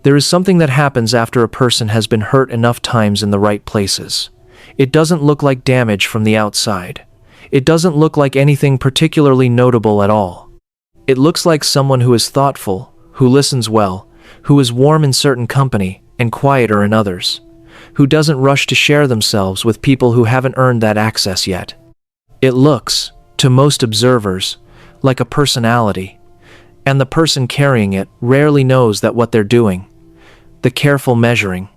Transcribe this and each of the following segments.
There is something that happens after a person has been hurt enough times in the right places. It doesn't look like damage from the outside. It doesn't look like anything particularly notable at all. It looks like someone who is thoughtful, who listens well, who is warm in certain company and quieter in others, who doesn't rush to share themselves with people who haven't earned that access yet. It looks, to most observers, like a personality, and the person carrying it rarely knows that what they're doing. The careful measuring,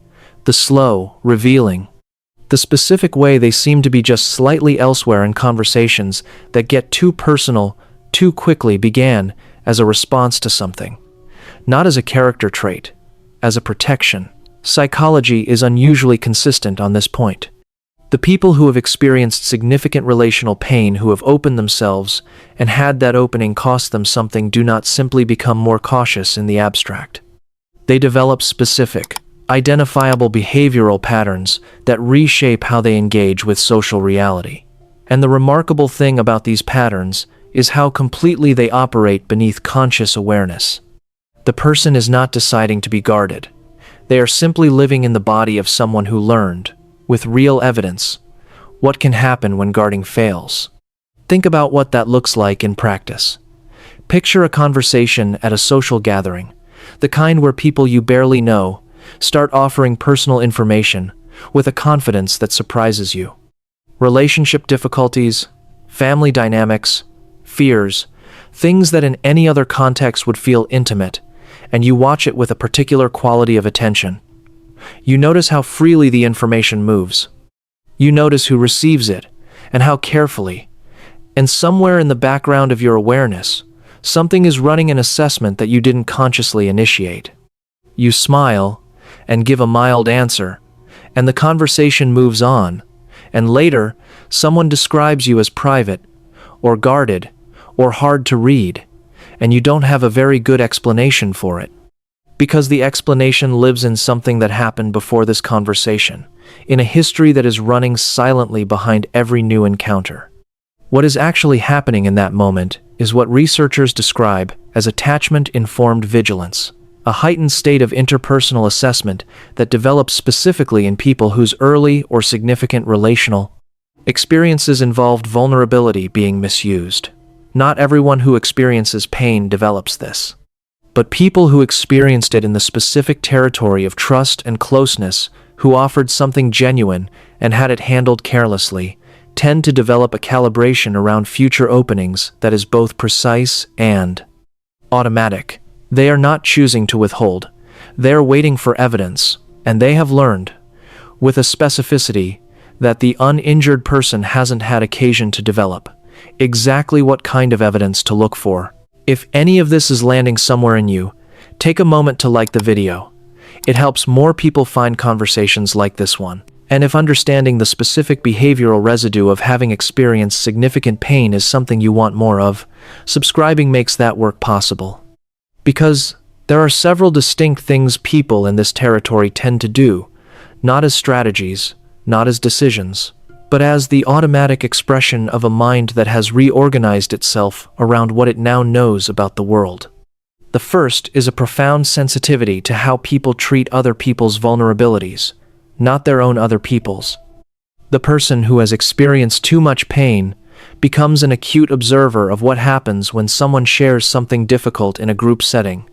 the slow revealing, the specific way they seem to be just slightly elsewhere in conversations that get too personal too quickly began as a response to something, not as a character trait, as a protection. Psychology is unusually consistent on this point. The people who have experienced significant relational pain, who have opened themselves and had that opening cost them something, do not simply become more cautious in the abstract. They develop specific, identifiable behavioral patterns that reshape how they engage with social reality. And the remarkable thing about these patterns is how completely they operate beneath conscious awareness. The person is not deciding to be guarded. They are simply living in the body of someone who learned, with real evidence, what can happen when guarding fails. Think about what that looks like in practice. Picture a conversation at a social gathering, the kind where people you barely know start offering personal information with a confidence that surprises you. Relationship difficulties, family dynamics, fears, things that in any other context would feel intimate, and you watch it with a particular quality of attention. You notice how freely the information moves. You notice who receives it, and how carefully. And somewhere in the background of your awareness, something is running an assessment that you didn't consciously initiate. You smile and give a mild answer, and the conversation moves on, and later, someone describes you as private, or guarded, or hard to read, and you don't have a very good explanation for it. Because the explanation lives in something that happened before this conversation, in a history that is running silently behind every new encounter. What is actually happening in that moment is what researchers describe as attachment-informed vigilance, a heightened state of interpersonal assessment that develops specifically in people whose early or significant relational experiences involved vulnerability being misused. Not everyone who experiences pain develops this. But people who experienced it in the specific territory of trust and closeness, who offered something genuine and had it handled carelessly, tend to develop a calibration around future openings that is both precise and automatic. They are not choosing to withhold. They are waiting for evidence, and they have learned, with a specificity that the uninjured person hasn't had occasion to develop, exactly what kind of evidence to look for. If any of this is landing somewhere in you, take a moment to like the video. It helps more people find conversations like this one. And if understanding the specific behavioral residue of having experienced significant pain is something you want more of, subscribing makes that work possible. Because there are several distinct things people in this territory tend to do, not as strategies, not as decisions, but as the automatic expression of a mind that has reorganized itself around what it now knows about the world. The first is a profound sensitivity to how people treat other people's vulnerabilities, not their own other people's. The person who has experienced too much pain becomes an acute observer of what happens when someone shares something difficult in a group setting.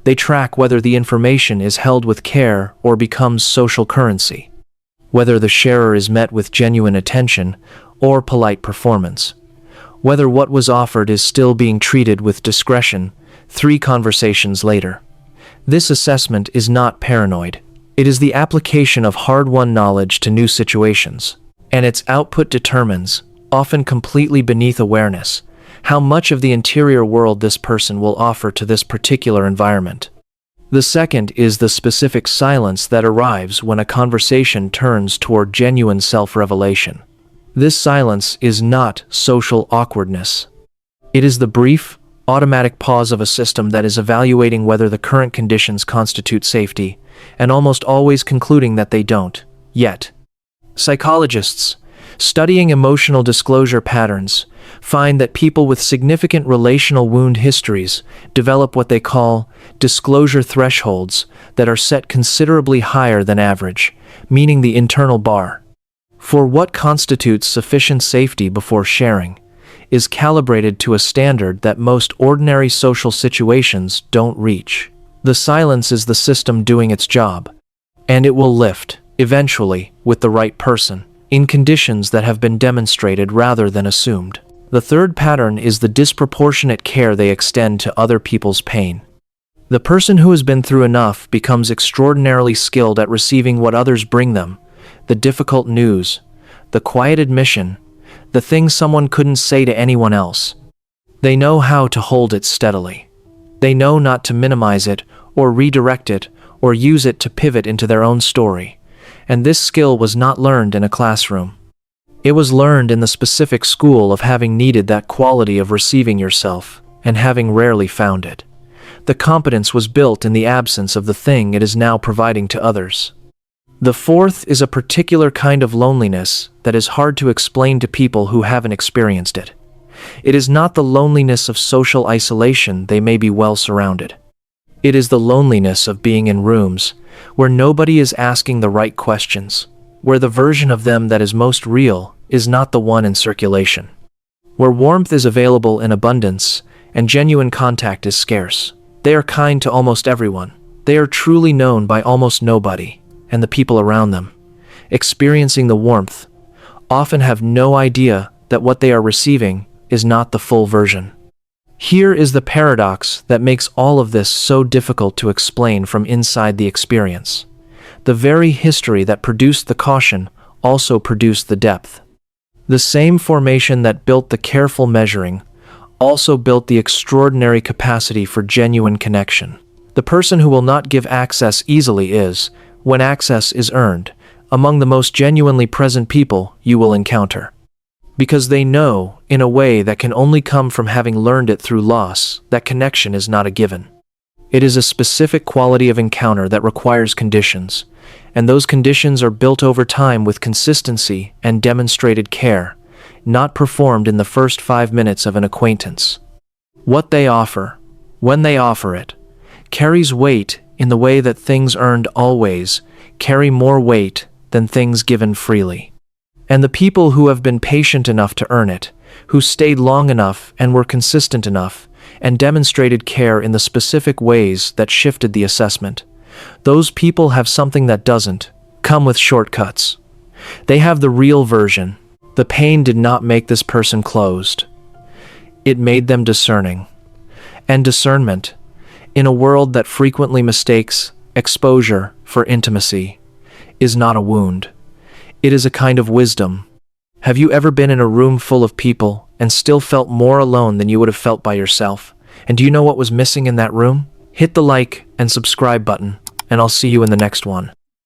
They track whether the information is held with care or becomes social currency, whether the sharer is met with genuine attention or polite performance, whether what was offered is still being treated with discretion 3 conversations later. This assessment is not paranoid. It is the application of hard-won knowledge to new situations, and its output determines, often completely beneath awareness, how much of the interior world this person will offer to this particular environment. The second is the specific silence that arrives when a conversation turns toward genuine self-revelation. This silence is not social awkwardness. It is the brief, automatic pause of a system that is evaluating whether the current conditions constitute safety, and almost always concluding that they don't, yet. Psychologists Studying emotional disclosure patterns find that people with significant relational wound histories develop what they call disclosure thresholds that are set considerably higher than average, meaning the internal bar for what constitutes sufficient safety before sharing is calibrated to a standard that most ordinary social situations don't reach. The silence is the system doing its job, and it will lift, eventually, with the right person, in conditions that have been demonstrated rather than assumed. The third pattern is the disproportionate care they extend to other people's pain. The person who has been through enough becomes extraordinarily skilled at receiving what others bring them, the difficult news, the quiet admission, the things someone couldn't say to anyone else. They know how to hold it steadily. They know not to minimize it, or redirect it, or use it to pivot into their own story. And this skill was not learned in a classroom. It was learned in the specific school of having needed that quality of receiving yourself, and having rarely found it. The competence was built in the absence of the thing it is now providing to others. The fourth is a particular kind of loneliness that is hard to explain to people who haven't experienced it. It is not the loneliness of social isolation; they may be well surrounded. It is the loneliness of being in rooms where nobody is asking the right questions, where the version of them that is most real is not the one in circulation, where warmth is available in abundance and genuine contact is scarce. They are kind to almost everyone. They are truly known by almost nobody, and the people around them, experiencing the warmth, often have no idea that what they are receiving is not the full version. Here is the paradox that makes all of this so difficult to explain from inside the experience. The very history that produced the caution also produced the depth. The same formation that built the careful measuring also built the extraordinary capacity for genuine connection. The person who will not give access easily is, when access is earned, among the most genuinely present people you will encounter. Because they know, in a way that can only come from having learned it through loss, that connection is not a given. It is a specific quality of encounter that requires conditions, and those conditions are built over time with consistency and demonstrated care, not performed in the first 5 minutes of an acquaintance. What they offer, when they offer it, carries weight in the way that things earned always carry more weight than things given freely. And the people who have been patient enough to earn it, who stayed long enough and were consistent enough, and demonstrated care in the specific ways that shifted the assessment, those people have something that doesn't come with shortcuts. They have the real version. The pain did not make this person closed. It made them discerning. And discernment, in a world that frequently mistakes exposure for intimacy, is not a wound. It is a kind of wisdom. Have you ever been in a room full of people and still felt more alone than you would have felt by yourself? And do you know what was missing in that room? Hit the like and subscribe button, and I'll see you in the next one.